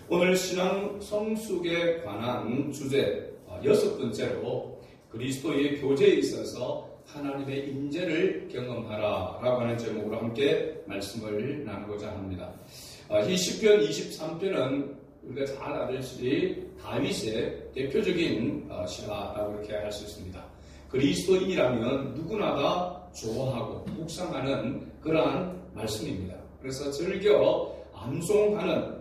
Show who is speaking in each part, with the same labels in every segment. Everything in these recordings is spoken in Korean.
Speaker 1: 오늘 신앙 성숙에 관한 주제 6번째로 그리스도의 교제에 있어서 하나님의 임재를 경험하라 라고 하는 제목으로 함께 말씀을 나누고자 합니다. 이 시편 23편은 우리가 잘 알듯이 다윗의 대표적인 시라고 이렇게 할 수 있습니다. 그리스도인이라면 누구나 다 좋아하고 묵상하는 그러한 말씀입니다. 그래서 즐겨 암송하는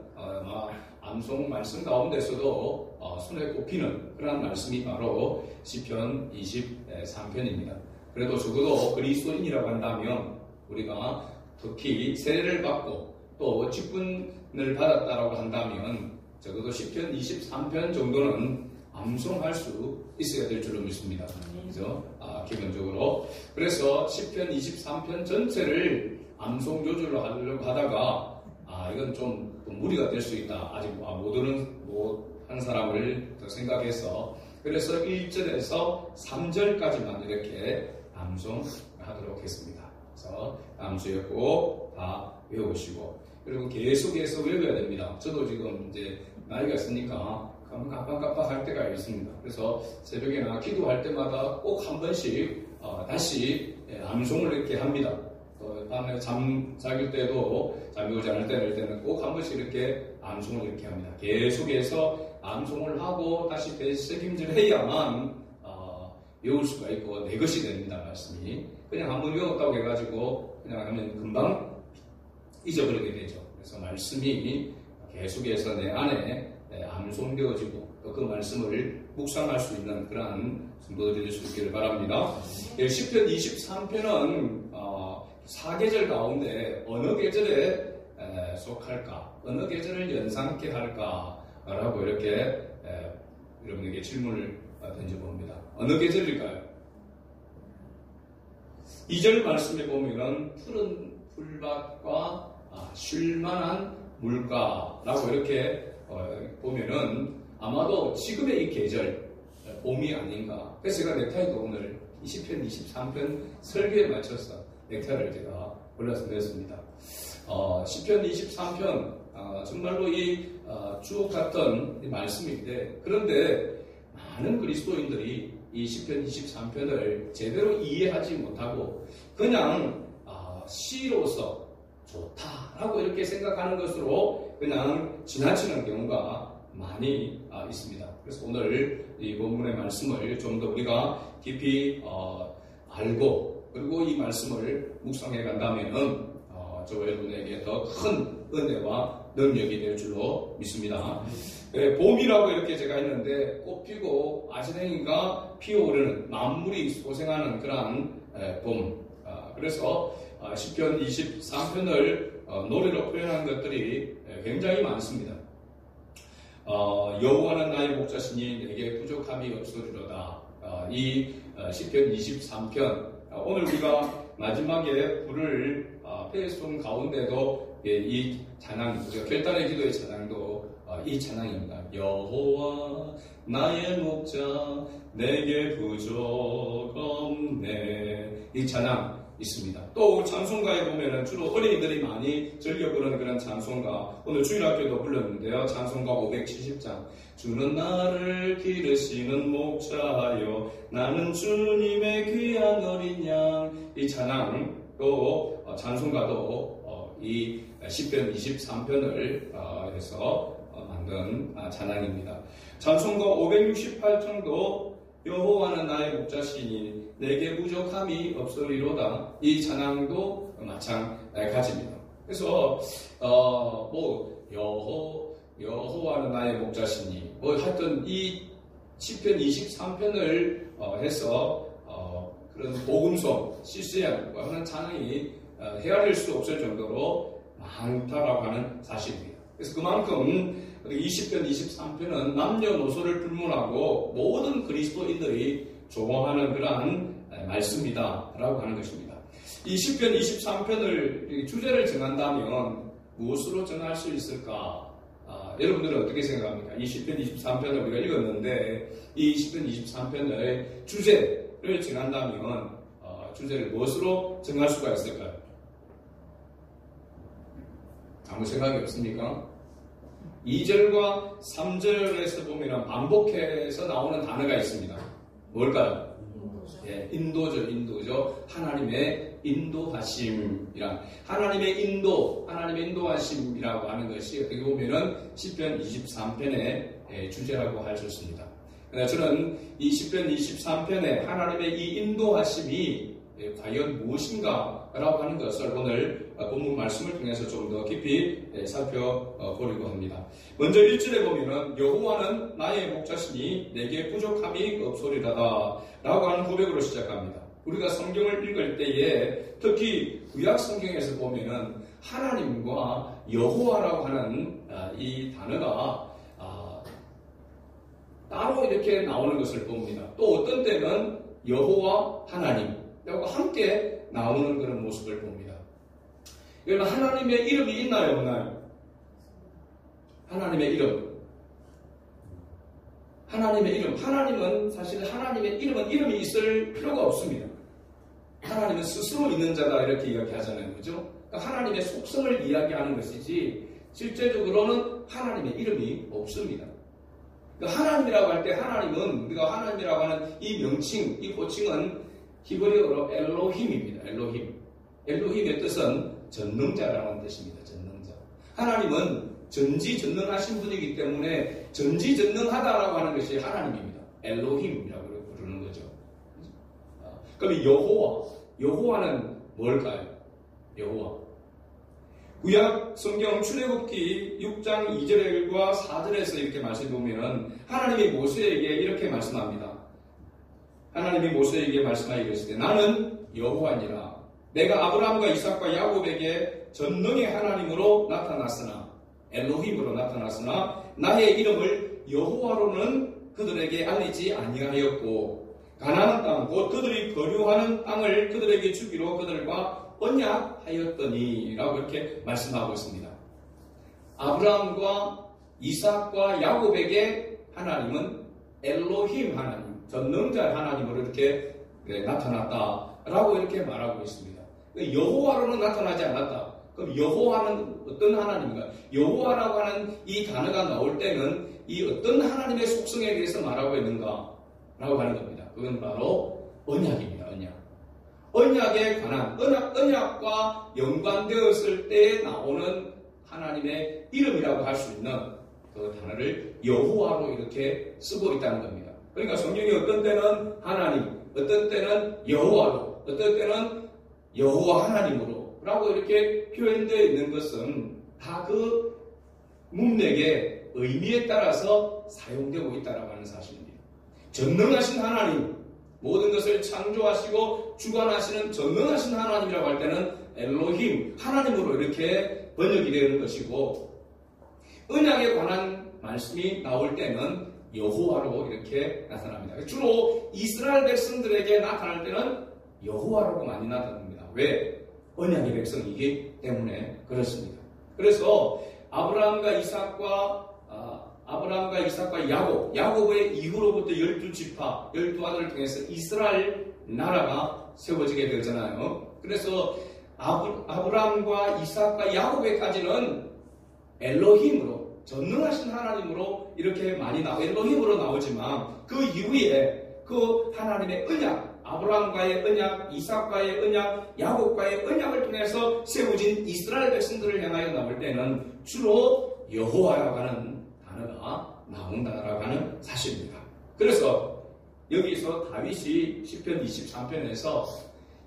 Speaker 1: 암송 말씀 가운데서도 손에 꼽히는 그런 말씀이 바로 시편 23편입니다. 그래도 적어도 그리스도인이라고 한다면 우리가 특히 세례를 받고 또 직분을 받았다라고 한다면 적어도 시편 23편 정도는 암송할 수 있어야 될 줄로 믿습니다. 그죠? 기본적으로. 그래서 시편 23편 전체를 암송 조절로 하려고 하다가 이건 좀 무리가 될 수 있다. 아직 못한 사람을 더 생각해서 그래서 1절에서 3절까지만 이렇게 암송하도록 했습니다. 그래서 암수에 꼭 다 외우시고 그리고 계속해서 외워야 됩니다. 저도 지금 이제 나이가 있으니까 깜빡깜빡할 때가 있습니다. 그래서 새벽에나 기도할 때마다 꼭 한 번씩 다시 암송을 이렇게 합니다. 밤에 잠잘 때도 잠이 오지 않을 때는 꼭 한 번씩 이렇게 암송을 이렇게 합니다. 계속해서 암송을 하고 다시 되새김질 해야만 외울 수가 있고 내 것이 됩니다. 말씀이 그냥 한번 외웠다고 해가지고 그냥 하면 금방 잊어버리게 되죠. 그래서 말씀이 계속해서 내 안에 암송되어지고 또 그 말씀을 묵상할 수 있는 그러한 성도들이 될 수 있기를 바랍니다. 시편 23편은 사계절 가운데 어느 계절에 속할까? 어느 계절을 연상케 할까라고 이렇게 여러분에게 질문을 던져봅니다. 어느 계절일까요? 2절 말씀에 보면 푸른 풀밭과 쉴만한 물가라고 이렇게 보면은 아마도 지금의 이 계절 봄이 아닌가. 그래서 제가 넥타이도 오늘 20편 23편 설교에 맞춰서 넥타이를 제가 골라서 냈습니다. 시편 23편 정말로 이 주옥 같던 이 말씀인데 그런데 많은 그리스도인들이 이 시편 23편을 제대로 이해하지 못하고 그냥 시로서 좋다라고 이렇게 생각하는 것으로 그냥 지나치는 경우가 많이 있습니다. 그래서 오늘 이 본문의 말씀을 좀 더 우리가 깊이 알고 그리고 이 말씀을 묵상해 간다면은 저와 여러분에게 더 큰 은혜와 능력이 될 줄로 믿습니다. 봄이라고 이렇게 제가 했는데 꽃 피고 아시랭이가 피어오르는 만물이 소생하는 그러한 봄. 그래서 시편 23편을 노래로 표현한 것들이 굉장히 많습니다. 여호와는 나의 목자시니 내게 부족함이 없으리로다. 이 시편 23편 오늘 우리가 마지막에 부를 페이송 가운데도 이 찬양, 결단의 기도의 찬양도 이 찬양입니다. 여호와 나의 목자 내게 부족 없네. 이 찬양 있습니다. 또 찬송가에 보면은 주로 어린이들이 많이 즐겨 부르는 그런 찬송가 오늘 주일학교도 불렀는데요. 찬송가 570장 주는 나를 기르시는 목자여 나는 주님의 귀한 어린 양. 이 찬양 또 찬송가도 이 시편 23편을 해서 만든 찬양입니다. 찬송가 568장도 여호와는 나의 목자시니 내게 부족함이 없으리로다. 이 찬양도 마찬가지입니다. 그래서 여호와는 나의 목자시니 하여튼 이 시편 23편을 해서 그런 복음송, CCM 하는 찬양이 헤아릴 수 없을 정도로 많다라고 하는 사실입니다. 그래서 그만큼 이 시편 23편은 남녀노소를 불문하고 모든 그리스도인들이 좋아하는 그러한 말씀이다라고 하는 것입니다. 이 시편 23편을 주제를 정한다면 무엇으로 정할 수 있을까? 여러분들은 어떻게 생각합니까? 이 시편 23편을 우리가 읽었는데 이 시편 23편의 주제를 정한다면 주제를 무엇으로 정할 수가 있을까요? 아무 생각이 없습니까? 2절과 3절에서 보면 반복해서 나오는 단어가 있습니다. 뭘까요? 예, 인도죠. 하나님의 인도하심이란 하나님의 인도하심이라고 하는 것이 어떻게 보면은 시편 23편의 주제라고 할 수 있습니다. 저는 이 시편 23편에 하나님의 이 인도하심이 과연 무엇인가라고 하는 것을 오늘 본문 말씀을 통해서 좀 더 깊이 살펴보려고 합니다. 먼저 1절에 보면은 여호와는 나의 목자시니 내게 부족함이 없소리라다 라고 하는 고백으로 시작합니다. 우리가 성경을 읽을 때에 특히 구약 성경에서 보면은 하나님과 여호와라고 하는 이 단어가 따로 이렇게 나오는 것을 봅니다. 또 어떤 때는 여호와 하나님하고 함께 나오는 그런 모습을 봅니다. 여러분, 하나님의 이름이 있나요, 없나요? 하나님의 이름. 하나님의 이름. 하나님은 사실 하나님의 이름이 있을 필요가 없습니다. 하나님은 스스로 있는 자다 이렇게 이야기하잖아요. 그죠? 그러니까 하나님의 속성을 이야기하는 것이지 실제적으로는 하나님의 이름이 없습니다. 그러니까 하나님이라고 할 때 하나님은 우리가 하나님이라고 하는 이 명칭, 이 호칭은 히브리어로 엘로힘입니다. 엘로힘의 뜻은 전능자라는 뜻입니다. 전능자. 하나님은 전지전능하신 분이기 때문에 전지전능하다라고 하는 것이 하나님입니다. 엘로힘이라고 부르는 거죠. 그럼 여호와는 뭘까요? 여호와. 구약 성경 출애굽기 6장 2절과 4절에서 이렇게 말씀해보면 하나님이 모세에게 이렇게 말씀합니다. 하나님이 모세에게 말씀하여 이르시되 나는 여호와니라. 내가 아브라함과 이삭과 야곱에게 전능의 하나님으로 나타났으나 엘로힘으로 나타났으나 나의 이름을 여호와로는 그들에게 알리지 아니하였고 가나안 땅 곧 그들이 거류하는 땅을 그들에게 주기로 그들과 언약하였더니 라고 이렇게 말씀하고 있습니다. 아브라함과 이삭과 야곱에게 하나님은 엘로힘 하나님, 전능자 하나님으로 이렇게 나타났다라고 이렇게 말하고 있습니다. 여호와로는 나타나지 않았다. 그럼 여호와는 어떤 하나님인가? 여호와라고 하는 이 단어가 나올 때는 이 어떤 하나님의 속성에 대해서 말하고 있는가? 라고 하는 겁니다. 그건 바로 언약입니다. 언약에 관한 언약과 연관되었을 때 나오는 하나님의 이름이라고 할 수 있는 그 단어를 여호와로 이렇게 쓰고 있다는 겁니다. 그러니까 성경이 어떤 때는 하나님, 어떤 때는 여호와로, 어떤 때는 여호와 하나님으로 라고 이렇게 표현되어 있는 것은 다 그 문맥의 의미에 따라서 사용되고 있다고 하는 사실입니다. 전능하신 하나님, 모든 것을 창조하시고 주관하시는 전능하신 하나님이라고 할 때는 엘로힘, 하나님으로 이렇게 번역이 되는 것이고 언약에 관한 말씀이 나올 때는 여호와로 이렇게 나타납니다. 주로 이스라엘 백성들에게 나타날 때는 여호와라고 많이 나타납니다. 왜? 언약의 백성이기 때문에 그렇습니다. 그래서 아브라함과 이삭과 야곱의 이후로부터 12지파, 12아들을 통해서 이스라엘 나라가 세워지게 되잖아요. 그래서 아브라함과 이삭과 야곱에까지는 엘로힘으로, 전능하신 하나님으로 이렇게 많이 엘로힘으로 나오지만 그 이후에 그 하나님의 언약, 아브라함과의 언약, 이삭과의 언약, 야곱과의 언약을 통해서 세워진 이스라엘 백성들을 향하여 나올 때는 주로 여호와라고 하는 단어가 나온다라고 하는 사실입니다. 그래서 여기서 다윗이 시편 23편에서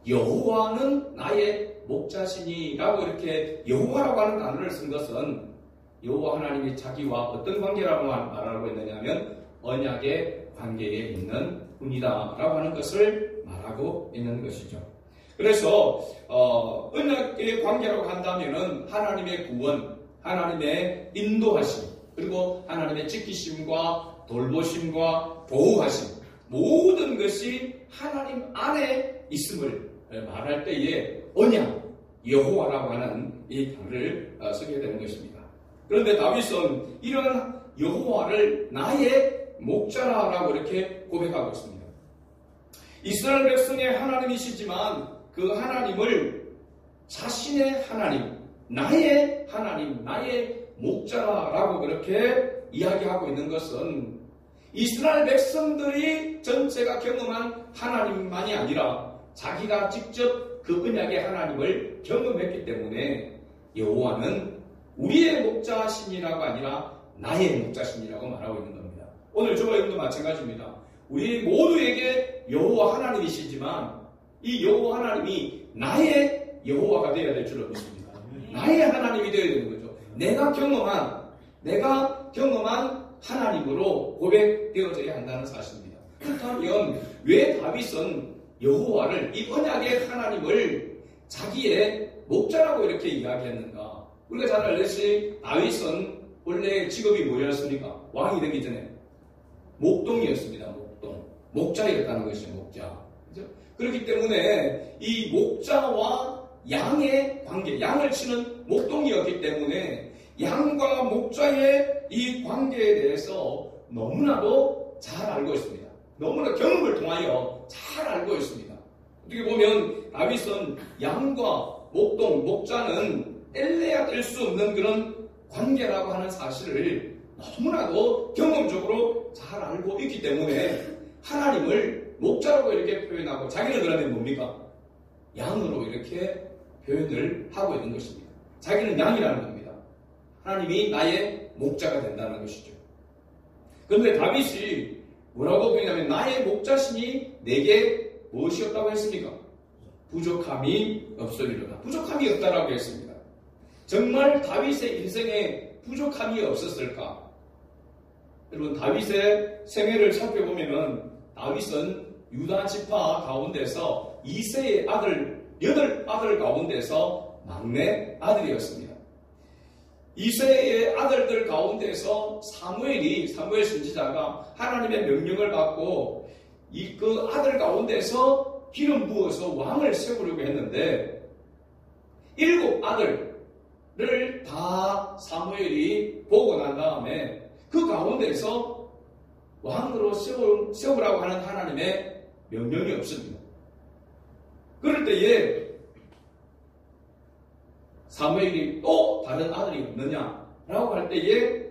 Speaker 1: 여호와는 나의 목자시니라고 이렇게 여호와라고 하는 단어를 쓴 것은 여호와 하나님이 자기와 어떤 관계라고 말하고 있느냐면 언약의 관계에 있는 분이다라고 하는 것을 말하고 있는 것이죠. 그래서 언약의 관계라고 한다면은 하나님의 구원, 하나님의 인도하심, 그리고 하나님의 지키심과 돌보심과 보호하심, 모든 것이 하나님 안에 있음을 말할 때에 언약, 여호와라고 하는 이 단어를 쓰게 되는 것입니다. 그런데 다윗은 이런 여호와를 나의 목자라고 이렇게 고백하고 있습니다. 이스라엘 백성의 하나님이시지만 그 하나님을 자신의 하나님, 나의 목자라고 그렇게 이야기하고 있는 것은 이스라엘 백성들이 전체가 경험한 하나님만이 아니라 자기가 직접 그 언약의 하나님을 경험했기 때문에 여호와는 우리의 목자신이라고 아니라 나의 목자신이라고 말하고 있는 겁니다. 오늘 저와 여러분도 마찬가지입니다. 우리 모두에게 여호와 하나님이시지만 이 여호와 하나님이 나의 여호와가 되어야 될 줄로 믿습니다. 나의 하나님이 되어야 되는 거죠. 내가 경험한 하나님으로 고백되어져야 한다는 사실입니다. 그렇다면 왜 다윗은 여호와를, 이 언약의 하나님을 자기의 목자라고 이렇게 이야기했는가? 우리가 잘 알듯이 다윗은 원래 직업이 뭐였습니까? 왕이 되기 전에 목동이었습니다. 목자였다는 것이죠. 목자. 그렇죠? 그렇기 때문에 이 목자와 양의 관계, 양을 치는 목동이었기 때문에 양과 목자의 이 관계에 대해서 너무나도 잘 알고 있습니다. 너무나 경험을 통하여 잘 알고 있습니다. 어떻게 보면 다윗은 양과 목자는 뗄래야 뗄 수 없는 그런 관계라고 하는 사실을 너무나도 경험적으로 잘 알고 있기 때문에 하나님을 목자라고 이렇게 표현하고 자기는 그러면 뭡니까? 양으로 이렇게 표현을 하고 있는 것입니다. 자기는 양이라는 겁니다. 하나님이 나의 목자가 된다는 것이죠. 그런데 다윗이 뭐라고 표현하면 나의 목자신이 내게 무엇이 없다고 했습니까? 부족함이 없으리로다. 부족함이 없다라고 했습니다. 정말 다윗의 인생에 부족함이 없었을까? 여러분, 다윗의 생애를 살펴보면은 다윗은 유다 지파 가운데서 이새의 아들, 8아들 가운데서 막내 아들이었습니다. 이새의 아들들 가운데서 사무엘 선지자가 하나님의 명령을 받고 그 아들 가운데서 기름 부어서 왕을 세우려고 했는데 7아들을 다 사무엘이 보고 난 다음에 그 가운데서 왕으로 세우라고 하는 하나님의 명령이 없습니다. 그럴 때에 사무엘이 또 다른 아들이 없느냐라고 할 때에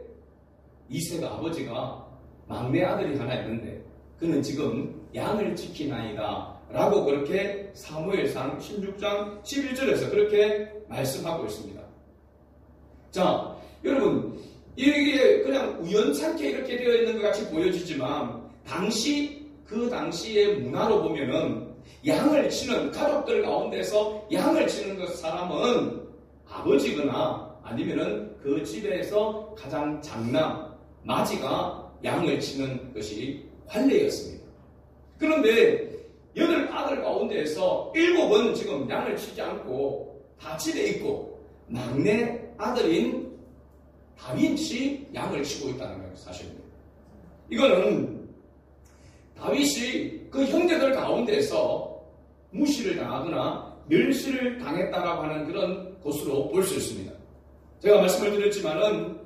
Speaker 1: 이새가 아버지가 막내 아들이 하나 있는데 그는 지금 양을 지키나이다 라고 그렇게 사무엘상 16장 11절에서 그렇게 말씀하고 있습니다. 자, 여러분, 이게 그냥 우연찮게 이렇게 되어 있는 것 같이 보여지지만 그 당시의 문화로 보면은 양을 치는 가족들 가운데서 양을 치는 그 사람은 아버지거나 아니면은 그 집에서 가장 장남, 마지가 양을 치는 것이 관례였습니다. 그런데 8아들 가운데에서 7은 지금 양을 치지 않고 다 집에 있고 막내 아들인 다윗이 양을 치고 있다는 게 사실입니다. 이거는 다윗이 그 형제들 가운데서 무시를 당하거나 멸시를 당했다라고 하는 그런 것으로 볼 수 있습니다. 제가 말씀을 드렸지만은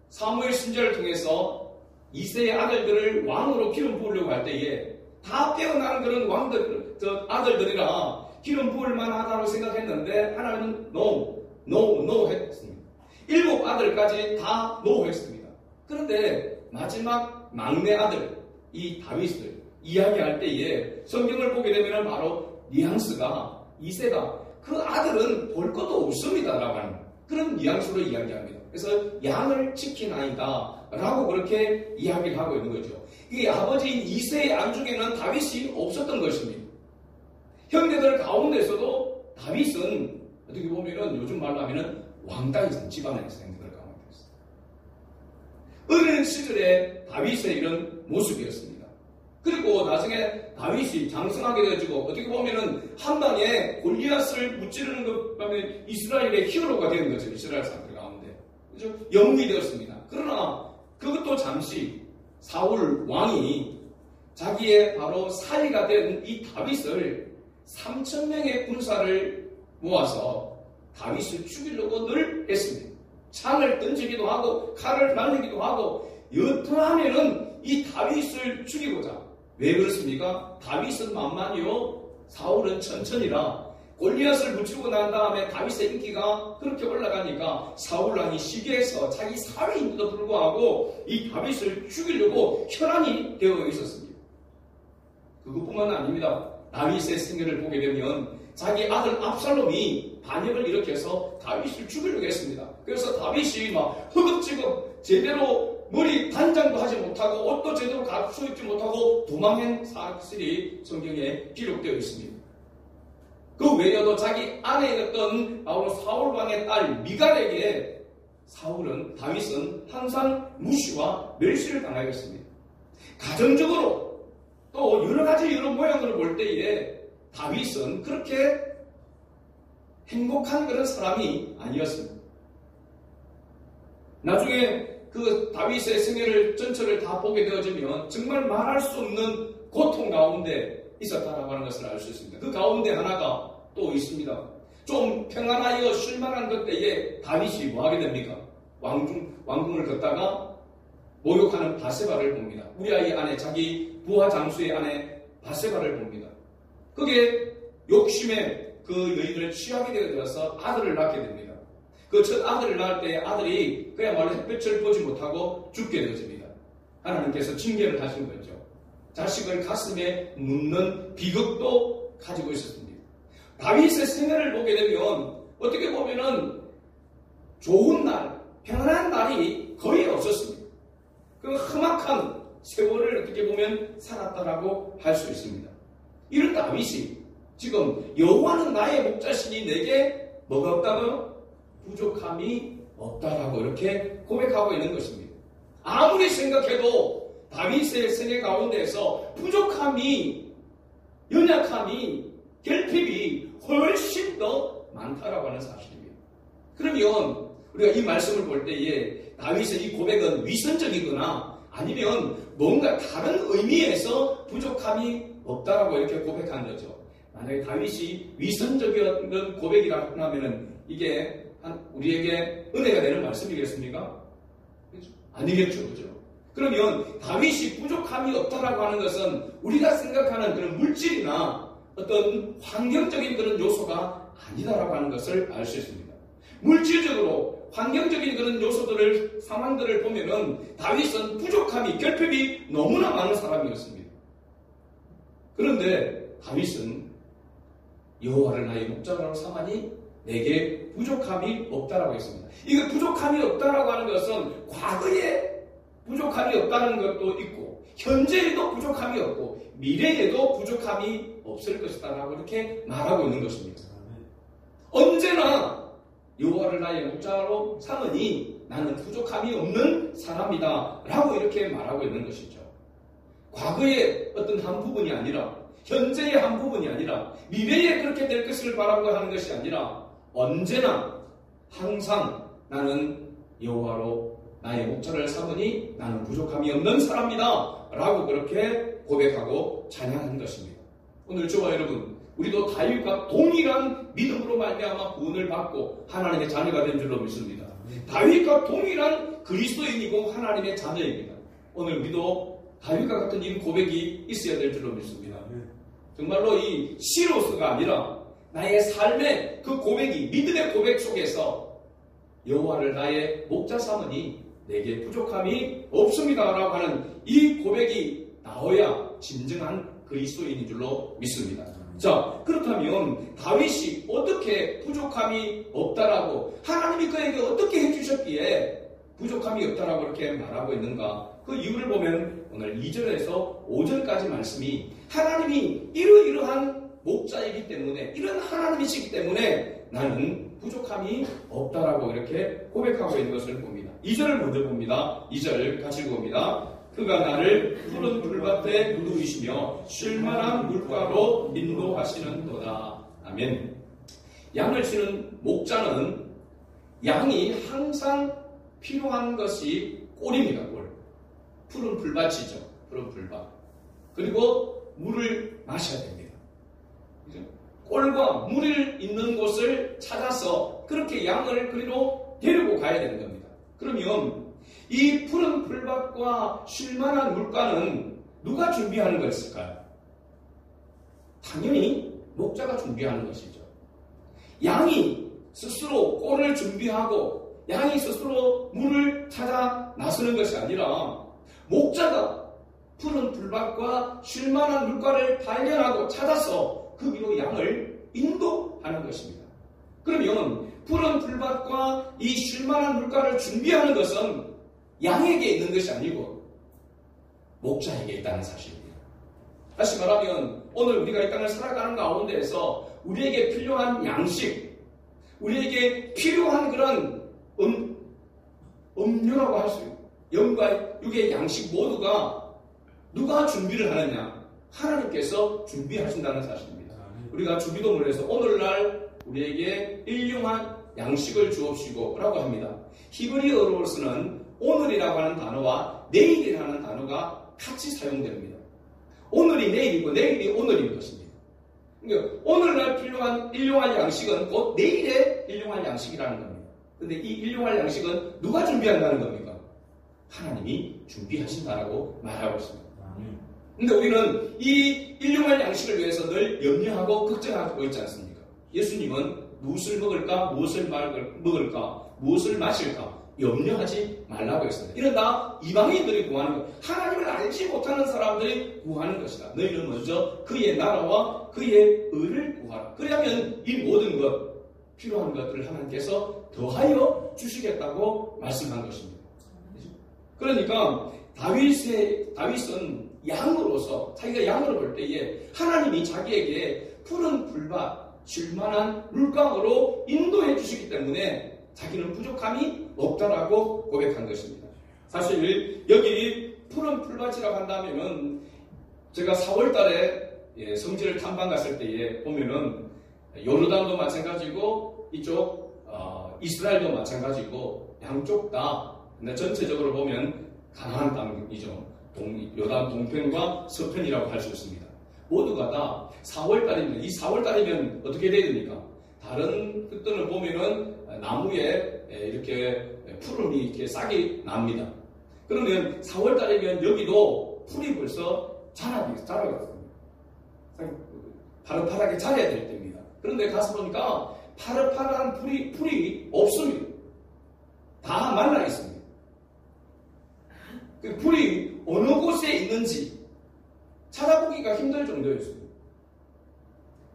Speaker 1: 사무엘 신자를 통해서 이새의 아들들을 왕으로 기름 부으려고 할 때에 다 깨어난 그런 아들들이라 기름 부을만 하다고 생각했는데 하나님은 no 했습니다. 7아들까지 다 no 했습니다. 그런데 마지막 막내 아들 이 다윗을 이야기할 때에 성경을 보게 되면 바로 뉘앙스가 이새가 그 아들은 볼 것도 없습니다 라고 하는 그런 뉘앙스로 이야기합니다. 그래서 양을 지키나이다 라고 그렇게 이야기를 하고 있는 거죠. 이 아버지인 이새의 안중에는 다윗이 없었던 것입니다. 형제들 가운데서도 다윗은 어떻게 보면은 요즘 말로 하면은 왕따이던 집안에서 형제들 가운데서 어린 시절에 다윗의 이런 모습이었습니다. 그리고 나중에 다윗이 장성하게 되어지고 어떻게 보면은 한 방에 골리앗을 무찌르는 것 때문에 이스라엘의 히어로가 되는 거죠. 이스라엘 사람들 가운데. 그죠? 영웅이 되었습니다. 그러나 그것도 잠시 사울 왕이 자기의 바로 사위가 된 이 다윗을 3,000명의 군사를 모아서 다윗을 죽이려고 늘 했습니다. 창을 던지기도 하고 칼을 날리기도 하고 여튼하면은 이 다윗을 죽이고자. 왜 그렇습니까? 다윗은 만만이요 사울은 천천히라 골리앗을 무찌르고 난 다음에 다윗의 인기가 그렇게 올라가니까 사울왕이 시기해서 자기 사위인데도 불구하고 이 다윗을 죽이려고 혈안이 되어 있었습니다. 그것뿐만 아닙니다. 다윗의 생애를 보게 되면 자기 아들 압살롬이 반역을 일으켜서 다윗을 죽이려고 했습니다. 그래서 다윗이 막 허겁지겁 제대로 머리 단장도 하지 못하고 옷도 제대로 갖춰 입지 못하고 도망한 사실이 성경에 기록되어 있습니다. 그 외에도 자기 아내였던 바로 사울 왕의 딸 미갈에게 다윗은 항상 무시와 멸시를 당하였습니다. 가정적으로 또 여러 가지 여러 모양을 볼 때에 다윗은 그렇게 행복한 그런 사람이 아니었습니다. 나중에 그 다윗의 생애를 전체를 다 보게 되어지면 정말 말할 수 없는 고통 가운데 있었다라고 하는 것을 알 수 있습니다. 그 가운데 하나가 또 있습니다. 좀 평안하여 쉴만한 그때에 다윗이 뭐 하게 됩니까? 왕궁을 걷다가 모욕하는 바세바를 봅니다. 우리아의 아내, 자기 부하 장수의 아내 바세바를 봅니다. 그게 욕심에 그 여인을 취하게 되어서 아들을 낳게 됩니다. 그 첫 아들을 낳을 때 아들이 그야말로 햇볕을 보지 못하고 죽게 되어집니다. 하나님께서 징계를 하신 거죠. 자식을 가슴에 묻는 비극도 가지고 있었습니다. 다윗의 생애를 보게 되면 어떻게 보면은 좋은 날, 평안한 날이 거의 없었습니다. 그 험악한 세월을 어떻게 보면 살았다라고 할 수 있습니다. 이런 다윗이 지금 여호와는 나의 목자시니 내게 뭐가 없다고요? 부족함이 없다라고 이렇게 고백하고 있는 것입니다. 아무리 생각해도 다윗의 생애 가운데서 부족함이, 연약함이, 결핍이 훨씬 더 많다라고 하는 사실입니다. 그러면 우리가 이 말씀을 볼 때에 다윗의 이 고백은 위선적이거나 아니면 뭔가 다른 의미에서 부족함이 없다라고 이렇게 고백한 거죠. 만약에 다윗이 위선적인 고백이라고 하면은 이게 우리에게 은혜가 되는 말씀이겠습니까? 그렇죠? 아니겠죠, 그죠? 그러면 다윗이 부족함이 없다라고 하는 것은 우리가 생각하는 그런 물질이나 어떤 환경적인 그런 요소가 아니다라고 하는 것을 알 수 있습니다. 물질적으로 환경적인 그런 요소들을, 상황들을 보면은 다윗은 부족함이, 결핍이 너무나 많은 사람이었습니다. 그런데 다윗은 여호와를 나의 목자로 삼으니 내게 부족함이 없다라고 했습니다. 이거 부족함이 없다라고 하는 것은 과거에 부족함이 없다는 것도 있고 현재에도 부족함이 없고 미래에도 부족함이 없을 것이다라고 이렇게 말하고 있는 것입니다. 언제나 여호와를 나의 목자로 삼으니 나는 부족함이 없는 사람이다 라고 이렇게 말하고 있는 것이죠. 과거의 어떤 한 부분이 아니라 현재의 한 부분이 아니라 미래에 그렇게 될 것을 바라고 하는 것이 아니라 언제나 항상 나는 여호와로 나의 목자를 삼으니 나는 부족함이 없는 사람이다 라고 그렇게 고백하고 찬양하는 것입니다. 오늘 저와 여러분, 우리도 다윗과 동일한 믿음으로 말미암아 구원을 받고 하나님의 자녀가 된 줄로 믿습니다. 다윗과 동일한 그리스도인이고 하나님의 자녀입니다. 오늘 우리도 다윗과 같은 이 고백이 있어야 될 줄로 믿습니다. 정말로 이 시로서가 아니라 나의 삶의 그 고백이, 믿음의 고백 속에서 여호와를 나의 목자 삼으니 내게 부족함이 없습니다라고 하는 이 고백이 나와야 진정한 그리스도인인 줄로 믿습니다. 자, 그렇다면 다윗이 어떻게 부족함이 없다라고, 하나님이 그에게 어떻게 해주셨기에 부족함이 없다라고 이렇게 말하고 있는가? 그 이유를 보면 오늘 2절에서 5절까지 말씀이 하나님이 이러이러한 목자이기 때문에, 이런 하나님이시기 때문에 나는 부족함이 없다라고 이렇게 고백하고 있는 것을 봅니다. 2절을 먼저 봅니다. 2절 같이 읽어봅니다. 그가 나를 푸른 풀밭에 누이시며 쉴만한 물가로 인도하시는도다. 아멘. 양을 치는 목자는 양이 항상 필요한 것이 꼴입니다. 꼴. 푸른 풀밭이죠. 푸른 풀밭. 그리고 물을 마셔야 됩니다. 그죠? 꼴과 물을 있는 곳을 찾아서 그렇게 양을 그리로 데리고 가야 되는 겁니다. 그러면 이 푸른 풀밭과 쉴만한 물가는 누가 준비하는 것일까요? 당연히 목자가 준비하는 것이죠. 양이 스스로 꼴을 준비하고 양이 스스로 물을 찾아 나서는 것이 아니라 목자가 푸른 풀밭과 쉴만한 물가를 발견하고 찾아서 그 위로 양을 인도하는 것입니다. 그러면 푸른 풀밭과 이 쉴만한 물가를 준비하는 것은 양에게 있는 것이 아니고 목자에게 있다는 사실입니다. 다시 말하면 오늘 우리가 이 땅을 살아가는 가운데에서 우리에게 필요한 양식, 우리에게 필요한 그런 음료라고 할 수 있는 영과 육의 양식 모두가 누가 준비를 하느냐? 하나님께서 준비하신다는 사실입니다. 우리가 주기도문에서 오늘날 우리에게 일용한 양식을 주옵시고 라고 합니다. 히브리어로서는 오늘이라고 하는 단어와 내일이라는 단어가 같이 사용됩니다. 오늘이 내일이고 내일이 오늘인 것입니다. 그러니까 오늘날 필요한 일용할 양식은 곧 내일의 일용할 양식이라는 겁니다. 그런데 이 일용할 양식은 누가 준비한다는 겁니까? 하나님이 준비하신다라고 말하고 있습니다. 근데 우리는 이 일용할 양식을 위해서 늘 염려하고 걱정하고 있지 않습니까? 예수님은 무엇을 먹을까, 무엇을 먹을까, 무엇을 마실까 염려하지 말라고 했습니다. 이런 다 이방인들이 구하는 것, 하나님을 알지 못하는 사람들이 구하는 것이다. 너희는 먼저 그의 나라와 그의 의를 구하라. 그러면 이 모든 것, 필요한 것들을 하나님께서 더하여 주시겠다고 말씀한 것입니다. 그러니까 다윗은 양으로서 자기가 양으로 볼 때에 하나님이 자기에게 푸른 풀밭, 쉴만한 물강으로 인도해 주시기 때문에 자기는 부족함이 없다라고 고백한 것입니다. 사실 여기 푸른 풀밭이라고 한다면은 제가 4월 달에 성지를 탐방 갔을 때에 보면은 요르단도 마찬가지고 이쪽 이스라엘도 마찬가지고 양쪽 다 근데 전체적으로 보면 가나안 땅이죠. 요단 동편과 서편이라고 할 수 있습니다. 모두가 다 4월달입니다. 이 4월달이면 어떻게 돼야 됩니까? 다른 뜻들을 보면은 나무에 이렇게 푸른이 이렇게 싹이 납니다. 그러면 4월달이면 여기도 풀이 벌써 자라겠습니다. 파릇파랗게 자라야 될 때입니다. 그런데 가서 보니까 파릇파릇한 풀이 없습니다. 다 말라 있습니다. 그 풀이 어느 곳에 있는지 찾아보기가 힘들 정도였습니다.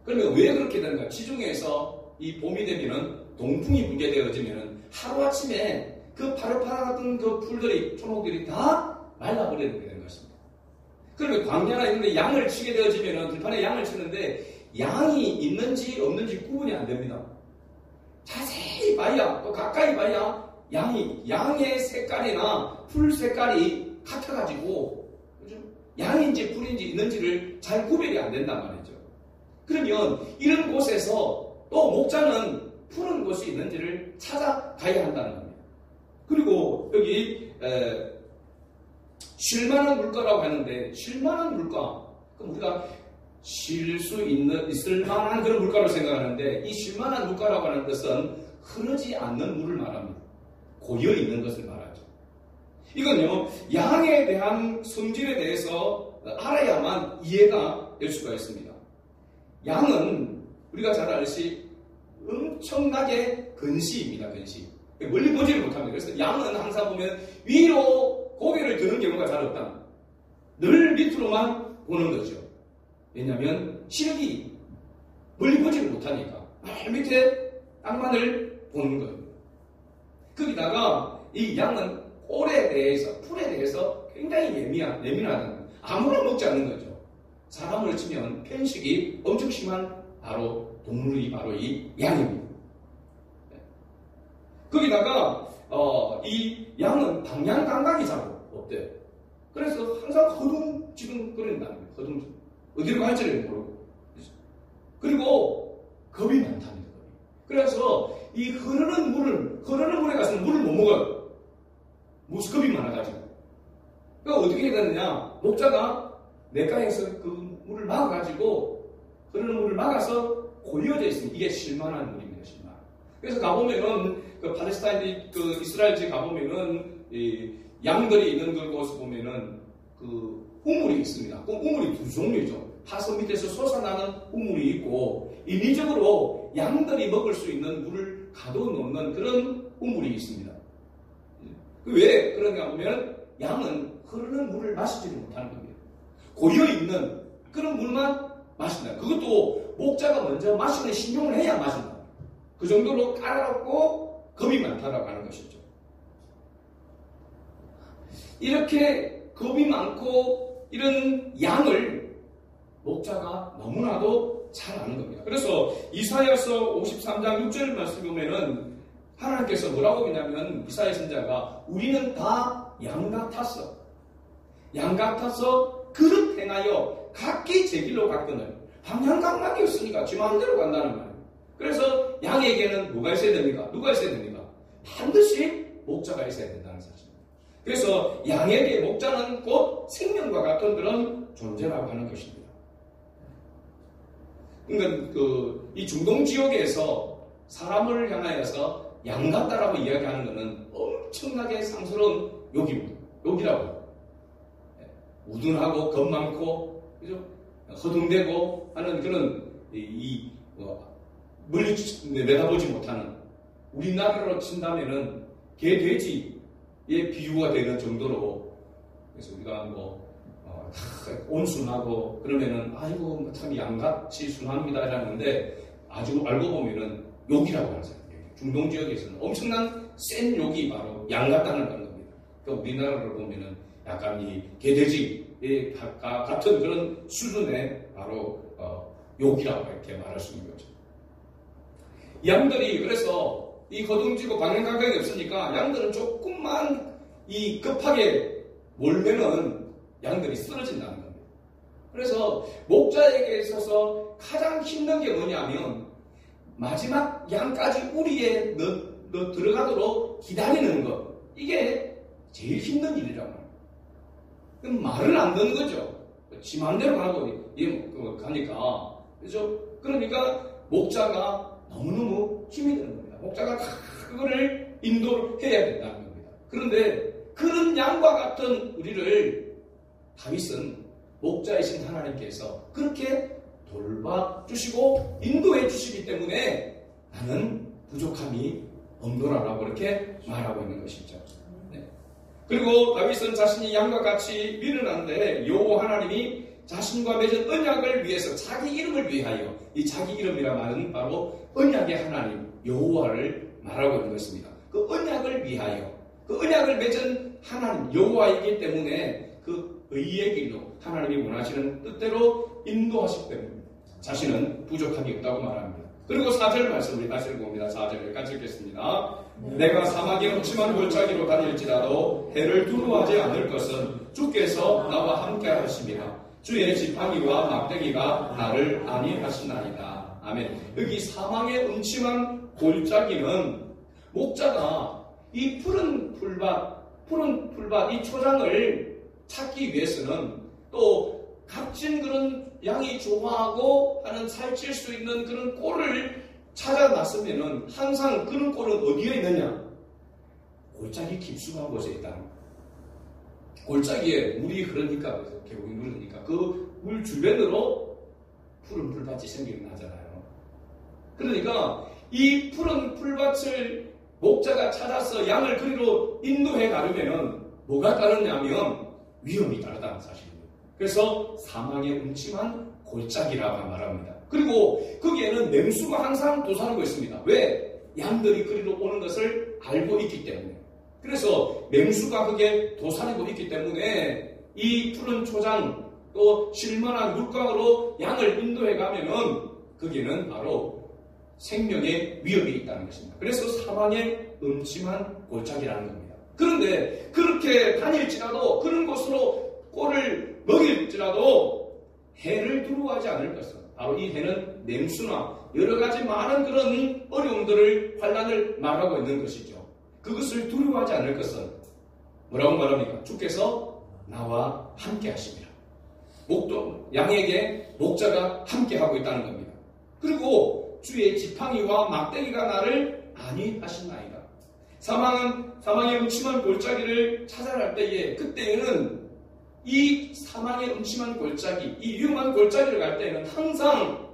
Speaker 1: 그러면 왜 그렇게 되는가? 지중해에서 이 봄이 되면은 동풍이 불게 되어지면은 하루아침에 그 파릇파릇한 그 풀들이, 초목들이 다 말라버리게 되는 것입니다. 그러면 광야나 이런 데 양을 치게 되어지면은 들판에 양을 치는데 양이 있는지 없는지 구분이 안 됩니다. 자세히 봐야, 또 가까이 봐야 양의 색깔이나 풀 색깔이 같아가지고 양인지 풀인지 있는지를 잘 구별이 안 된단 말이죠. 그러면 이런 곳에서 또 목자는 푸른 곳이 있는지를 찾아가야 한다는 겁니다. 그리고 여기 쉴만한 물가라고 하는데 쉴만한 물가, 그럼 우리가 있을 만한 그런 물가로 생각하는데 이 쉴만한 물가라고 하는 뜻은 흐르지 않는 물을 말합니다. 고여 있는 것을 말하죠. 이건요, 양에 대한 성질에 대해서 알아야만 이해가 될 수가 있습니다. 양은 우리가 잘 알듯이 엄청나게 근시입니다. 근시. 멀리 보지를 못합니다. 그래서 양은 항상 보면 위로 고개를 드는 경우가 잘 없다. 늘 밑으로만 보는 거죠. 왜냐하면 시력이 멀리 보지를 못하니까 맨 밑에 땅만을 보는 거예요. 거기다가 이 양은 풀에 대해서 굉장히 예민하다는 거예요. 아무나 먹지 않는 거죠. 사람을 치면 편식이 엄청 심한 동물이 바로 이 양입니다. 거기다가 이 양은 방향 감각이 잘 없대요. 그래서 항상 허둥지둥거린다는 거예요. 허둥지둥. 어디로 갈지를 모르고. 그리고 겁이 많답니다. 그래서 이 흐르는 물에 가서 물을 못 먹어요. 무슨 겁이 많아가지고. 그러니까 어떻게 해야 되느냐? 목자가 냇가에서 그 물을 막아가지고 흐르는 물을 막아서 고여져 있습니다. 이게 쉴만한 물입니다. 쉴만. 그래서 가보면은 그 팔레스타인 그 이스라엘 지에 가보면은 이 양들이 있는 그곳을 보면은 그 우물이 있습니다. 그 우물이 두 종류죠. 하수 밑에서 솟아나는 우물이 있고 인위적으로 양들이 먹을 수 있는 물을 가둬놓는 그런 우물이 있습니다. 왜 그런가 하면 양은 흐르는 물을 마시지를 못하는 겁니다. 고여있는 그런 물만 마신다. 그것도 목자가 먼저 마시는 신용을 해야 마신다. 그 정도로 까다롭고 겁이 많다라고 하는 것이죠. 이렇게 겁이 많고 이런 양을 목자가 너무나도 잘 아는 겁니다. 그래서 이사야서 53장 6절 말씀 보면은 하나님께서 뭐라고 했냐면 이사야 선지자가 우리는 다 양 같았어. 양 같아서 그릇 행하여 각기 제 길로 갔거늘. 방향각락이 없으니까 지 마음대로 간다는 말이에요. 그래서 양에게는 뭐가 있어야 됩니까? 누가 있어야 됩니까? 반드시 목자가 있어야 된다는 사실입니다. 그래서 양에게 목자는 곧 생명과 같은 그런 존재라고 하는 것입니다. 그러니까 이 중동 지역에서 사람을 향하여서 양 같다라고 이야기하는 것은 엄청나게 상스러운 욕이라고. 우둔하고 겁 많고 그죠? 허둥대고 하는 그런 멀리 내다보지 못하는, 우리나라로 친다면은 개 돼지의 비유가 되는 정도로, 그래서 우리가 온순하고 그러면은 아이고 참 양같이 순합니다 라는데 아주 알고 보면은 욕이라고 하는 사람이에요. 중동 지역에서는 엄청난 센 욕이 바로 양 같다는 겁니다. 그러니까 우리나라를 보면은 약간 이 개돼지의 같은 그런 수준의 바로 욕이라고 이렇게 말할 수 있는 거죠. 양들이 그래서 이 거둥지고 방향감각이 없으니까 양들은 조금만 이 급하게 몰면은 양들이 쓰러진다는 겁니다. 그래서 목자에게 있어서 가장 힘든 게 뭐냐면 마지막 양까지 우리에 들어가도록 기다리는 것. 이게 제일 힘든 일이란 말이에요. 그럼 말을 안 듣는 거죠. 지 맘대로 가니까. 그죠? 그러니까 목자가 너무너무 힘이 드는 겁니다. 목자가 그거를 인도해야 된다는 겁니다. 그런데 그런 양과 같은 우리를 다윗은 목자이신 하나님께서 그렇게 돌봐주시고 인도해 주시기 때문에 나는 부족함이 없노라라고 이렇게 말하고 있는 것이죠. 네. 그리고 다윗은 자신이 양과 같이 미련한데 여호와 하나님이 자신과 맺은 언약을 위해서 자기 이름을 위하여, 이 자기 이름이라 말은 바로 언약의 하나님 여호와를 말하고 있는 것입니다. 그 언약을 위하여, 그 언약을 맺은 하나님 여호와이기 때문에 그 의의 길로 하나님이 원하시는 뜻대로 인도하시기 때문에 자신은 부족함이 없다고 말합니다. 그리고 4절 말씀 우리 다시 읽어봅니다. 4절을 같이 읽겠습니다. 내가 사막의 음침한 골짜기로 다닐지라도 해를 두려워하지 않을 것은 주께서 나와 함께 하심이라. 주의 지팡이와 막대기가 나를 안위하시나이다. 아멘. 여기 사막의 음침한 골짜기는 목자가 이 푸른 풀밭 이 초장을 찾기 위해서는 또 값진 그런 양이 좋아하고 하는 살찔 수 있는 그런 꼴을 찾아놨으면은 항상 그런 꼴은 어디에 있느냐? 골짜기 깊숙한 곳에 있다. 골짜기에 물이 흐르니까, 계곡이 흐르니까 그 물 주변으로 푸른 풀밭이 생기게 나잖아요. 그러니까 이 푸른 풀밭을 목자가 찾아서 양을 그리로 인도해 가려면은 뭐가 따르냐면 위험이 따르다는 사실입니다. 그래서 사막의 음침한 골짜기라고 말합니다. 그리고 거기에는 맹수가 항상 도사리고 있습니다. 왜? 양들이 그리로 오는 것을 알고 있기 때문에. 그래서 맹수가 거기에 도사리고 있기 때문에 이 푸른 초장 또 실만한 물강으로 양을 인도해 가면은 거기에는 바로 생명의 위협이 있다는 것입니다. 그래서 사망의 음침한 골짜기라는 겁니다. 그런데 그렇게 다닐지라도 그런 곳으로 꼴을 먹일지라도 해를 두려워하지 않을 것은, 바로 이 해는 냉수나 여러 가지 많은 그런 어려움들을, 환난을 말하고 있는 것이죠. 그것을 두려워하지 않을 것은 뭐라고 말합니까? 주께서 나와 함께 하십니다. 양에게 목자가 함께 하고 있다는 겁니다. 그리고 주의 지팡이와 막대기가 나를 안위하시나이다. 사망의 음침한 골짜기를 찾아갈 때에, 그때에는 이 사망의 음침한 골짜기, 이 위험한 골짜기를 갈 때에는 항상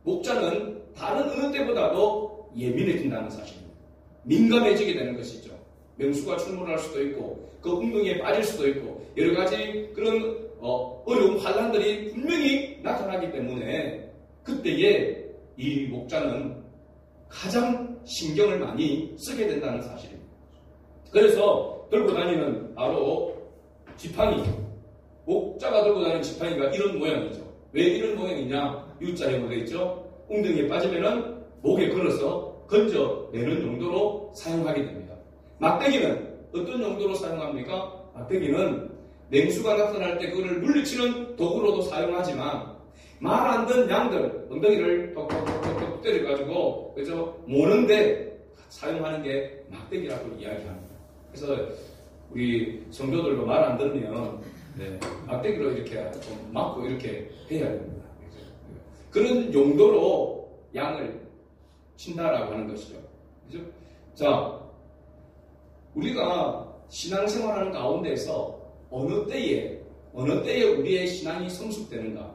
Speaker 1: 목자는 다른 어느 때보다도 예민해진다는 사실입니다. 민감해지게 되는 것이죠. 명수가 출몰할 수도 있고 그 운동에 빠질 수도 있고 여러 가지 그런 어려운 환란들이 분명히 나타나기 때문에 그때에 이 목자는 가장 신경을 많이 쓰게 된다는 사실입니다. 그래서 들고 다니는 바로 지팡이, 목자가 들고 다니는 지팡이가 이런 모양이죠. 왜 이런 모양이냐? U자에 묻어 있죠. 웅덩이에 빠지면은 목에 걸어서 건져내는 용도로 사용하게 됩니다. 막대기는 어떤 용도로 사용합니까? 막대기는 냉수가 나타날 때 그걸 물리치는 도구로도 사용하지만 말 안 듣는 양들 엉덩이를 톡톡톡톡 때려가지고 그죠? 모는데 사용하는 게 막대기라고 이야기합니다. 그래서 우리 성도들도 말 안 들으면 막대기로 이렇게 좀 맞고 이렇게 해야 됩니다. 그런 용도로 양을 친다라고 하는 것이죠. 그죠? 자, 우리가 신앙생활하는 가운데서 어느 때에 우리의 신앙이 성숙되는가?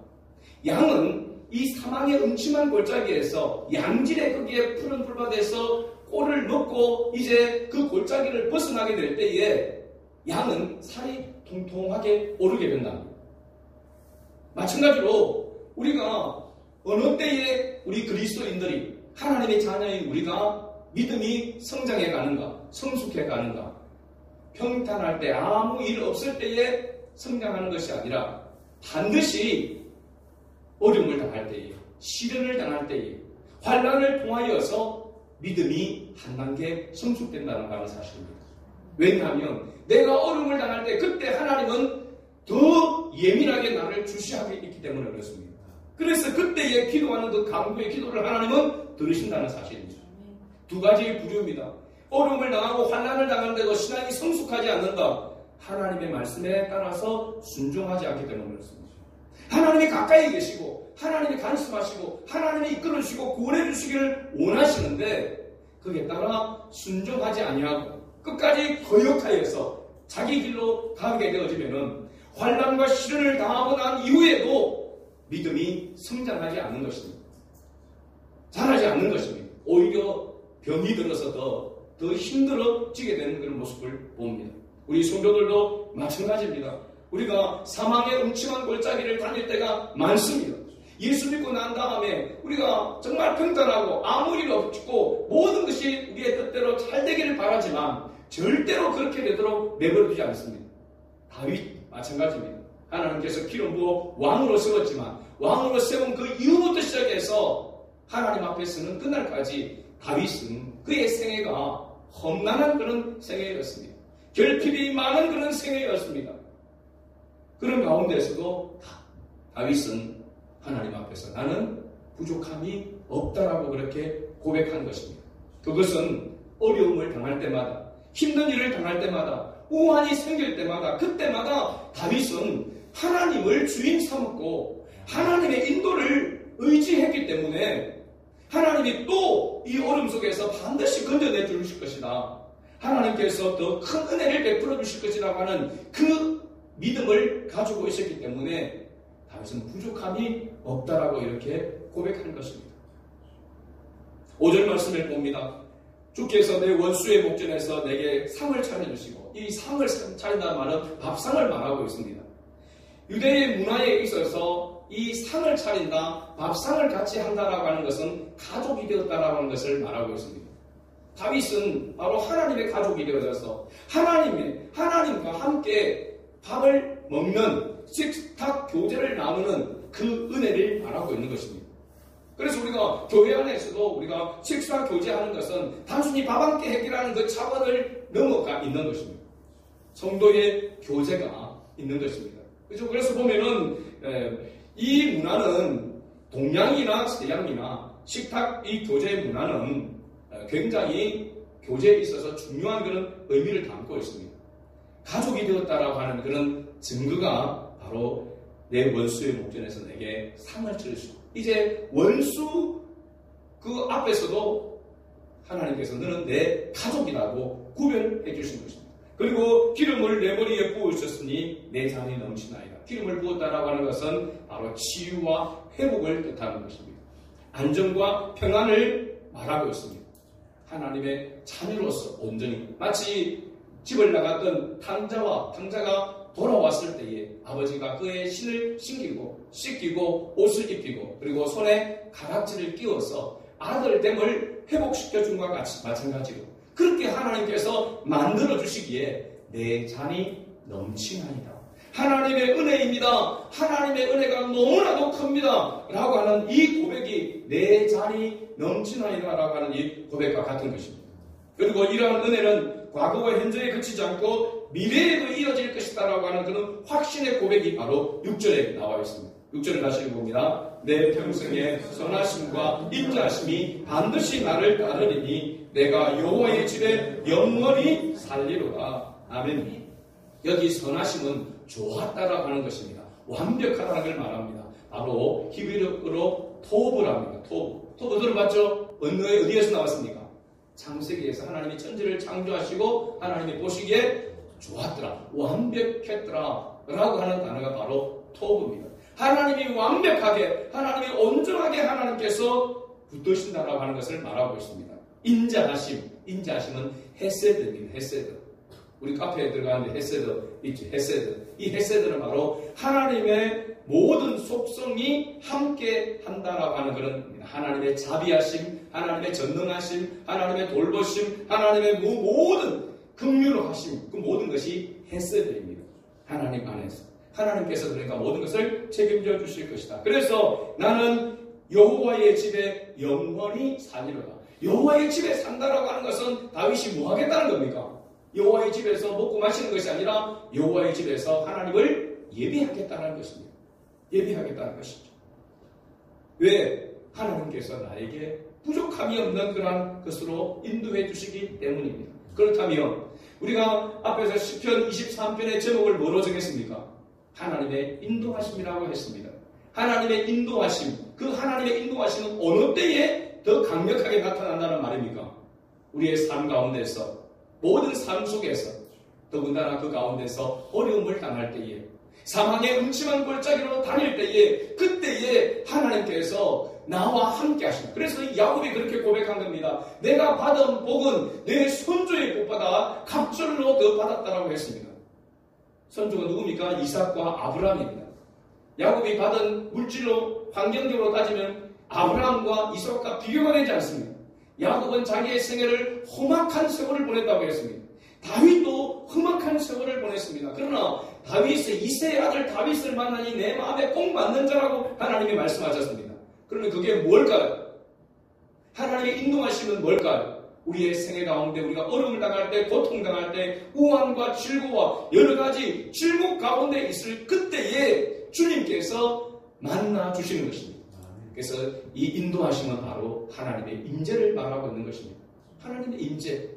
Speaker 1: 양은 이 사망의 음침한 골짜기에서 양질의 거기에 푸른 풀밭에서 꼴을 넣고 이제 그 골짜기를 벗어나게 될 때에 양은 살이 통통하게 오르게 된답니다. 마찬가지로 우리가 어느 때에 우리 그리스도인들이 하나님의 자녀인 우리가 믿음이 성장해 가는가, 성숙해 가는가, 평탄할 때 아무 일 없을 때에 성장하는 것이 아니라 반드시 어려움을 당할 때에, 시련을 당할 때에, 환난을 통하여서 믿음이 한 단계 성숙된다는 하는 사실입니다. 왜냐하면 내가 어려움을 당할 때 그때 하나님은 더 예민하게 나를 주시하게 있기 때문에 그렇습니다. 그래서 그때에 기도하는 그 강도의 기도를 하나님은 들으신다는 사실입니다. 두 가지의 부류입니다. 어려움을 당하고 환난을 당하는데도 신앙이 성숙하지 않는다. 하나님의 말씀에 따라서 순종하지 않기 때문에 그렇습니다. 하나님이 가까이 계시고 하나님이 간섭하시고 하나님이 이끌어주시고 구원해 주시기를 원하시는데 거기에 따라 순종하지 아니하고 끝까지 거역하여서 자기 길로 가게 되어지면은 환난과 시련을 당하고 난 이후에도 믿음이 성장하지 않는 것입니다. 자라지 않는 것입니다. 오히려 병이 들어서 더 힘들어지게 되는 그런 모습을 봅니다. 우리 성도들도 마찬가지입니다. 우리가 사망의 음침한 골짜기를 다닐 때가 많습니다. 예수 믿고 난 다음에 우리가 정말 평탄하고 아무 일 없고 모든 것이 우리의 뜻대로 잘 되기를 바라지만 절대로 그렇게 되도록 내버려두지 않습니다. 다윗 마찬가지입니다. 하나님께서 기름 부어 왕으로 세웠지만 왕으로 세운 그 이후부터 시작해서 하나님 앞에서는 그날까지 다윗은 그의 생애가 험난한 그런 생애였습니다. 결핍이 많은 그런 생애였습니다. 그런 가운데서도 다윗은 하나님 앞에서 나는 부족함이 없다라고 그렇게 고백한 것입니다. 그것은 어려움을 당할 때마다 힘든 일을 당할 때마다 우환이 생길 때마다 그때마다 다윗은 하나님을 주인 삼았고 하나님의 인도를 의지했기 때문에 하나님이 또 이 어려움 속에서 반드시 건져내 주실 것이다. 하나님께서 더 큰 은혜를 베풀어 주실 것이라고 하는 그 믿음을 가지고 있었기 때문에 다윗은 부족함이 없다라고 이렇게 고백한 것입니다. 5절 말씀을 봅니다. 주께서 내 원수의 목전에서 내게 상을 차려주시고, 이 상을 차린다는 말은 밥상을 말하고 있습니다. 유대의 문화에 있어서 이 상을 차린다, 밥상을 같이 한다라고 하는 것은 가족이 되었다라고 하는 것을 말하고 있습니다. 다윗은 바로 하나님의 가족이 되어져서 하나님과 함께 밥을 먹는 식탁 교제를 나누는 그 은혜를 말하고 있는 것입니다. 그래서 우리가 교회 안에서도 우리가 식사 교제하는 것은 단순히 밥 함께 해결하는 그 차원을 넘어가 있는 것입니다. 성도의 교제가 있는 것입니다. 그렇죠? 그래서 보면은 이 문화는 동양이나 서양이나 식탁 이 교제의 문화는 굉장히 교제에 있어서 중요한 그런 의미를 담고 있습니다. 가족이 되었다라고 하는 그런 증거가 바로 내 원수의 목전에서 내게 상을 치르시고, 이제 원수 그 앞에서도 하나님께서 너는 내 가족이라고 구별해 주신 것입니다. 그리고 기름을 내 머리에 부으셨으니 내 잔이 넘치나이다. 기름을 부었다라고 하는 것은 바로 치유와 회복을 뜻하는 것입니다. 안정과 평안을 말하고 있습니다. 하나님의 자녀로서 온전히 마치 집을 나갔던 탕자가 돌아왔을 때에 아버지가 그의 신을 신기고 씻기고 옷을 입히고 그리고 손에 가락지를 끼워서 아들됨을 회복시켜준 것과 같이 마찬가지로 그렇게 하나님께서 만들어주시기에 내 잔이 넘치나이다. 하나님의 은혜입니다. 하나님의 은혜가 너무나도 큽니다. 라고 하는 이 고백이 내 잔이 넘치나이다 라고 하는 이 고백과 같은 것입니다. 그리고 이러한 은혜는 과거와 현재에 그치지 않고 미래에도 이어질 것이다 라고 하는 그런 확신의 고백이 바로 6절에 나와 있습니다. 6절을 다시 읽어봅니다. 내 평생의 선하심과 인자하심이 반드시 나를 따르리니 내가 여호와의 집에 영원히 살리로다. 아멘. 여기 선하심은 좋았다라고 하는 것입니다. 완벽하다는 걸 말합니다. 바로 히브리어로 토브랍니다. 토브 들어봤죠? 어디에서 나왔습니까? 창세기에서 하나님이 천지를 창조하시고 하나님이 보시기에 좋았더라, 완벽했더라 라고 하는 단어가 바로 토브입니다. 하나님이 완벽하게, 하나님이 온전하게 하나님께서 붙드신다라고 하는 것을 말하고 있습니다. 인자하심은 헤세드입니다. 헤세드. 우리 카페에 들어가는데 헤세드 있죠. 헤세드. 이 헤세드는 바로 하나님의 모든 속성이 함께 한다라고 하는 그런 하나님의 자비하심, 하나님의 전능하심, 하나님의 돌보심, 하나님의 모든 긍휼하심, 그 모든 것이 헤세드입니다. 하나님 안에서. 하나님께서 그러니까 모든 것을 책임져 주실 것이다. 그래서 나는 여호와의 집에 영원히 살리로다. 여호와의 집에 산다라고 하는 것은 다윗이 뭐 하겠다는 겁니까? 여호와의 집에서 먹고 마시는 것이 아니라 여호와의 집에서 하나님을 예배하겠다는 것입니다. 예배하겠다는 것이죠. 왜? 하나님께서 나에게 부족함이 없는 그러한 것으로 인도해 주시기 때문입니다. 그렇다면 우리가 앞에서 시편 23편의 제목을 뭐로 정했습니까? 하나님의 인도하심이라고 했습니다. 하나님의 인도하심, 그 하나님의 인도하심은 어느 때에 더 강력하게 나타난다는 말입니까? 우리의 삶 가운데서, 모든 삶 속에서, 더군다나 그 가운데서 어려움을 당할 때에, 사망의 음침한 골짜기로 다닐 때에, 그때에 하나님께서 나와 함께 하신다. 그래서 야곱이 그렇게 고백한 겁니다. 내가 받은 복은 내 손주의 복보다 갑절로 더 받았다라고 했습니다. 선조가 누굽니까? 이삭과 아브라함입니다. 야곱이 받은 물질로 환경적으로 따지면 아브라함과 이삭과 비교가 되지 않습니다. 야곱은 자기의 생애를 험악한 세월을 보냈다고 했습니다. 다윗도 험악한 세월을 보냈습니다. 그러나 다윗의 이세의 아들 다윗을 만나니 내 마음에 꼭 맞는 자라고 하나님이 말씀하셨습니다. 그러면 그게 뭘까요? 하나님의 인도하심은 뭘까요? 우리의 생애 가운데 우리가 어려움을 당할 때, 고통당할 때, 우환과 즐거워 여러 가지 즐거움 가운데 있을 그때에 주님께서 만나 주시는 것입니다. 그래서 이 인도하심은 바로 하나님의 임재를 말하고 있는 것입니다. 하나님의 임재.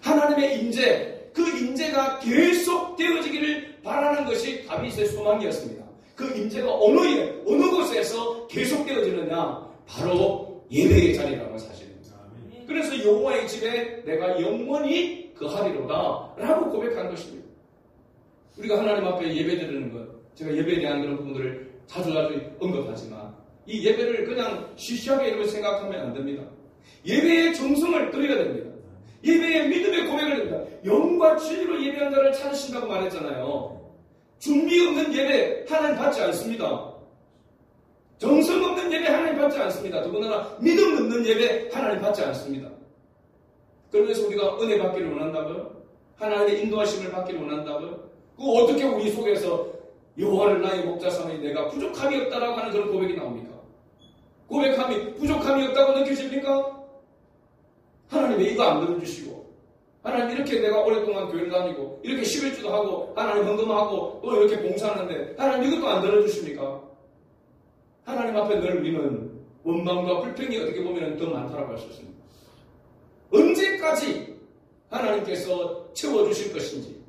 Speaker 1: 하나님의 임재. 그 임재가 계속 되어지기를 바라는 것이 다윗의 소망이었습니다. 그 임재가 어느 곳에서 계속 되어지느냐? 바로 예배의 자리라는 사실입니다. 그래서 여호와의 집에 내가 영원히 거하리로다 라고 고백한 것입니다. 우리가 하나님 앞에 예배드리는 것, 제가 예배에 대한 그런 부분들을 자주 언급하지만 이 예배를 그냥 시시하게 이렇게 생각하면 안 됩니다. 예배의 정성을 드려야 됩니다. 예배의 믿음의 고백을 합니다. 영과 진리로 예배한 자를 찾으신다고 말했잖아요. 준비 없는 예배 하나님 받지 않습니다. 정성 없는 예배 하나님 받지 않습니다. 더군다나 믿음 없는 예배 하나님 받지 않습니다. 그래서 우리가 은혜 받기를 원한다고요? 하나님의 인도하심을 받기를 원한다고요? 그거 어떻게 우리 속에서 여호와를 나의 목자 삼으니 내가 부족함이 없다라고 하는 그런 고백이 나옵니까? 부족함이 없다고 느껴집니까? 하나님 왜 이거 안 들어주시고, 하나님 이렇게 내가 오랫동안 교회를 다니고 이렇게 11주도 하고 하나님 헌금하고 또 이렇게 봉사하는데 하나님 이것도 안 들어주십니까? 하나님 앞에 늘 우리는 원망과 불평이 어떻게 보면 더 많다라고 할 수 있습니다. 언제까지 하나님께서 채워주실 것인지,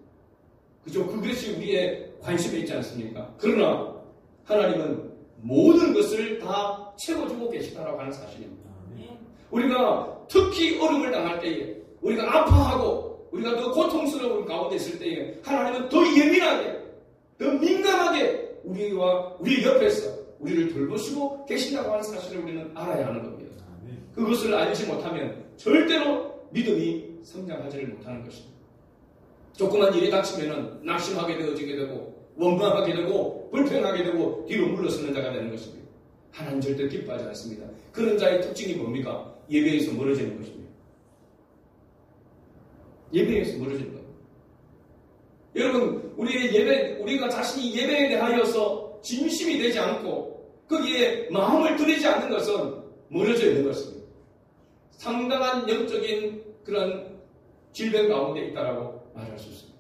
Speaker 1: 그죠? 그것이 우리의 관심에 있지 않습니까? 그러나 하나님은 모든 것을 다 채워주고 계시다라고 하는 사실입니다. 우리가 특히 어려움을 당할 때에, 우리가 아파하고 우리가 더 고통스러운 가운데 있을 때에 하나님은 더 예민하게, 더 민감하게 우리 옆에서 우리를 돌보시고 계신다고 하는 사실을 우리는 알아야 하는 겁니다. 그것을 알지 못하면 절대로 믿음이 성장하지를 못하는 것입니다. 조그만 일이 닥치면 낙심하게 되어지게 되고 원망하게 되고 불평하게 되고 뒤로 물러서는 자가 되는 것입니다. 하나님 절대 기뻐하지 않습니다. 그런 자의 특징이 뭡니까? 예배에서 멀어지는 것입니다. 예배에서 멀어지는 겁니다. 여러분, 우리가 자신이 예배에 대하여서 진심이 되지 않고 거기에 마음을 들이지 않는 것은 멀어져 있는 것입니다. 상당한 영적인 그런 질병 가운데 있다라고 말할 수 있습니다.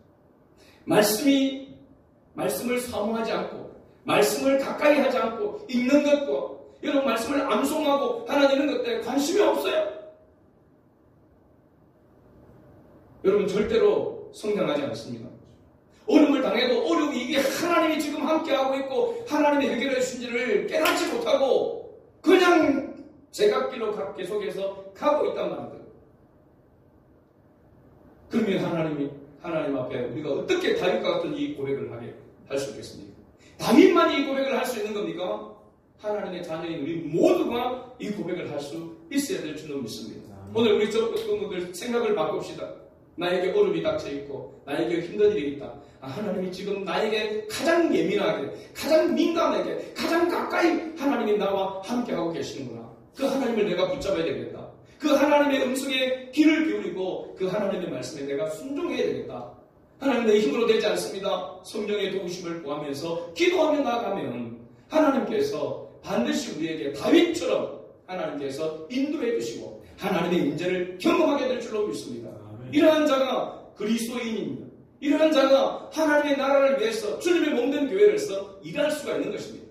Speaker 1: 말씀을 사모하지 않고 말씀을 가까이 하지 않고 읽는 것과 여러분 말씀을 암송하고 하나 이런 것들에 관심이 없어요. 여러분 절대로 성장하지 않습니다. 어려움을 당해도 어려움이 이게 하나님이 지금 함께하고 있고 하나님의 해결해 주신지를 깨닫지 못하고 그냥 제각기로 계속해서 가고 있단 말이에요. 그러면 하나님 앞에 우리가 어떻게 다윗과 같은 이 고백을 하게 할 수 있겠습니까? 다윗만이 이 고백을 할 수 있는 겁니까? 하나님의 자녀인 우리 모두가 이 고백을 할 수 있어야 될 줄로 믿습니다. 오늘 우리 저분들 생각을 바꿉시다. 나에게 어려움이 닥쳐있고 나에게 힘든 일이 있다. 하나님이 지금 나에게 가장 예민하게 가장 민감하게 가장 가까이 하나님이 나와 함께하고 계시는구나. 그 하나님을 내가 붙잡아야 되겠다. 그 하나님의 음성에 귀를 기울이고 그 하나님의 말씀에 내가 순종해야 되겠다. 하나님 내 힘으로 되지 않습니다. 성령의 도우심을 구하면서 기도하며 나아가면 하나님께서 반드시 우리에게 다윗처럼 하나님께서 인도해 주시고 하나님의 인재를 경험하게 될 줄로 믿습니다. 이러한 자가 그리스도인입니다. 이러한 자가 하나님의 나라를 위해서 주님의 몸된 교회에서 일할 수가 있는 것입니다.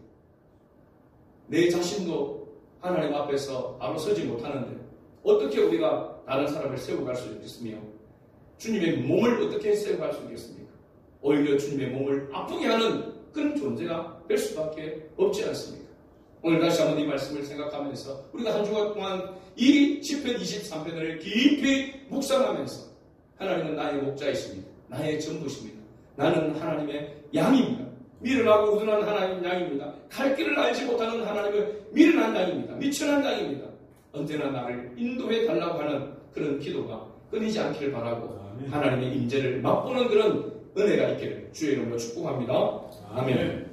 Speaker 1: 내 자신도 하나님 앞에서 바로 서지 못하는데 어떻게 우리가 다른 사람을 세워갈 수 있겠으며 주님의 몸을 어떻게 세워갈 수 있겠습니까? 오히려 주님의 몸을 아프게 하는 그런 존재가 될 수밖에 없지 않습니까? 오늘 다시 한번 이 말씀을 생각하면서 우리가 한 주간 동안 이 시편 23편을 깊이 묵상하면서 하나님은 나의 목자이십니다. 나의 전부십니다. 나는 하나님의 양입니다. 미련하고 우둔한 하나님 양입니다. 갈 길을 알지 못하는 하나님의 미련한 양입니다. 미천한 양입니다. 언제나 나를 인도해 달라고 하는 그런 기도가 끊이지 않기를 바라고 하나님의 임재를 맛보는 그런 은혜가 있기를 주의 이름으로 축복합니다. 아멘.